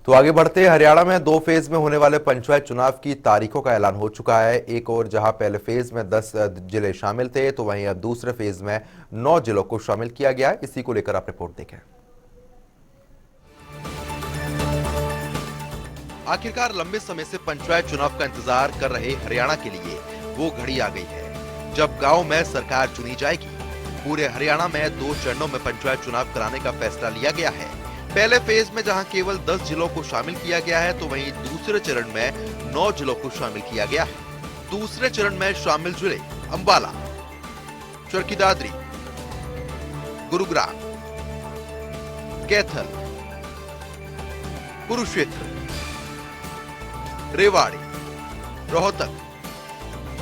तो आगे बढ़ते हरियाणा में 2 फेज में होने वाले पंचायत चुनाव की तारीखों का ऐलान हो चुका है। एक और जहां पहले फेज में 10 जिले शामिल थे, तो वहीं अब दूसरे फेज में 9 जिलों को शामिल किया गया है। इसी को लेकर आप रिपोर्ट देखें। आखिरकार लंबे समय से पंचायत चुनाव का इंतजार कर रहे हरियाणा के लिए वो घड़ी आ गई है जब गांव में सरकार चुनी जाएगी। पूरे हरियाणा में 2 चरणों में पंचायत चुनाव कराने का फैसला लिया गया है। पहले फेज में जहां केवल 10 जिलों को शामिल किया गया है, तो वहीं दूसरे चरण में 9 जिलों को शामिल किया गया है। दूसरे चरण में शामिल जिले अंबाला, चरखी दादरी, गुरुग्राम, कैथल, कुरुक्षेत्र, रेवाड़ी, रोहतक,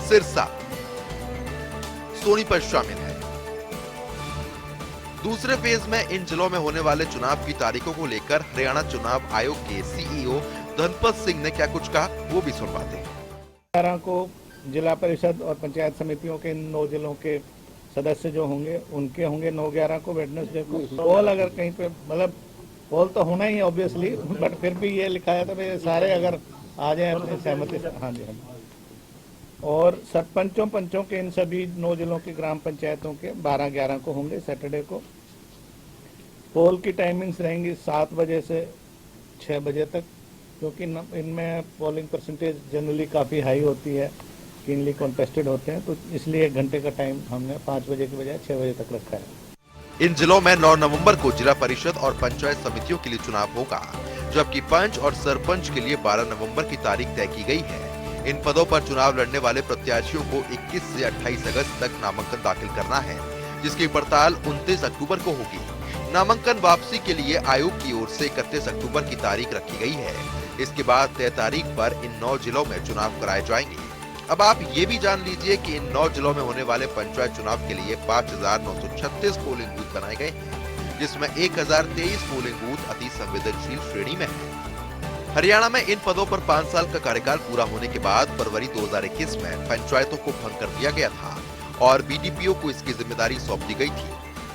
सिरसा, सोनीपत शामिल है। दूसरे फेज में इन जिलों में होने वाले चुनाव की तारीखों को लेकर हरियाणा चुनाव आयोग के सीईओ धनपत सिंह ने क्या कुछ कहा, वो भी सुनवाते हैं। 11 को जिला परिषद और पंचायत समितियों के 9 जिलों के सदस्य जो होंगे उनके होंगे 9/11 को वेडनेसडे को। पोल अगर कहीं पे मतलब पोल तो होना ही है ऑब्वियसली, बट फिर भी ये लिखा है तो सारे अगर आ जाए अपनी सहमति से। हाँ जी, हाँ जी। और सरपंचों पंचों के इन सभी 9 जिलों की ग्राम पंचायतों के 12/11 को होंगे सैटरडे को। पोल की टाइमिंग्स रहेंगी 7 बजे से 6 बजे तक, क्योंकि इनमें पोलिंग परसेंटेज जनरली काफ़ी हाई होती है, कीनली कॉन्टेस्टेड होते हैं, तो इसलिए 1 घंटे का टाइम हमने 5 बजे के बजाय 6 बजे तक रखा है। इन जिलों में 9 नवंबर को जिला परिषद और पंचायत समितियों के लिए चुनाव होगा, जबकि पंच और सरपंच के लिए 12 नवंबर की तारीख तय की गई है। इन पदों पर चुनाव लड़ने वाले प्रत्याशियों को 21 से 28 अगस्त तक नामांकन दाखिल करना है, जिसकी पड़ताल 29 अक्टूबर को होगी। नामांकन वापसी के लिए आयोग की ओर से 31 अक्टूबर की तारीख रखी गई है। इसके बाद तय तारीख पर इन 9 जिलों में चुनाव कराए जाएंगे। अब आप ये भी जान लीजिए कि इन 9 जिलों में होने वाले पंचायत चुनाव के लिए 5,936 पोलिंग बूथ बनाए गए हैं, जिसमें 1,023 पोलिंग बूथ अति संवेदनशील श्रेणी में है। हरियाणा में इन पदों पर 5 साल का कार्यकाल पूरा होने के बाद फरवरी 2021 में पंचायतों को भंग कर दिया गया था और बीडीपीओ को इसकी जिम्मेदारी सौंप दी गई थी।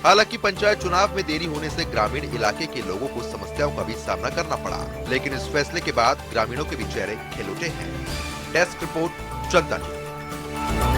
हालांकि पंचायत चुनाव में देरी होने से ग्रामीण इलाके के लोगों को समस्याओं का भी सामना करना पड़ा, लेकिन इस फैसले के बाद ग्रामीणों के भी चेहरे खिल उठे हैं। डेस्क रिपोर्ट, जनता टीवी।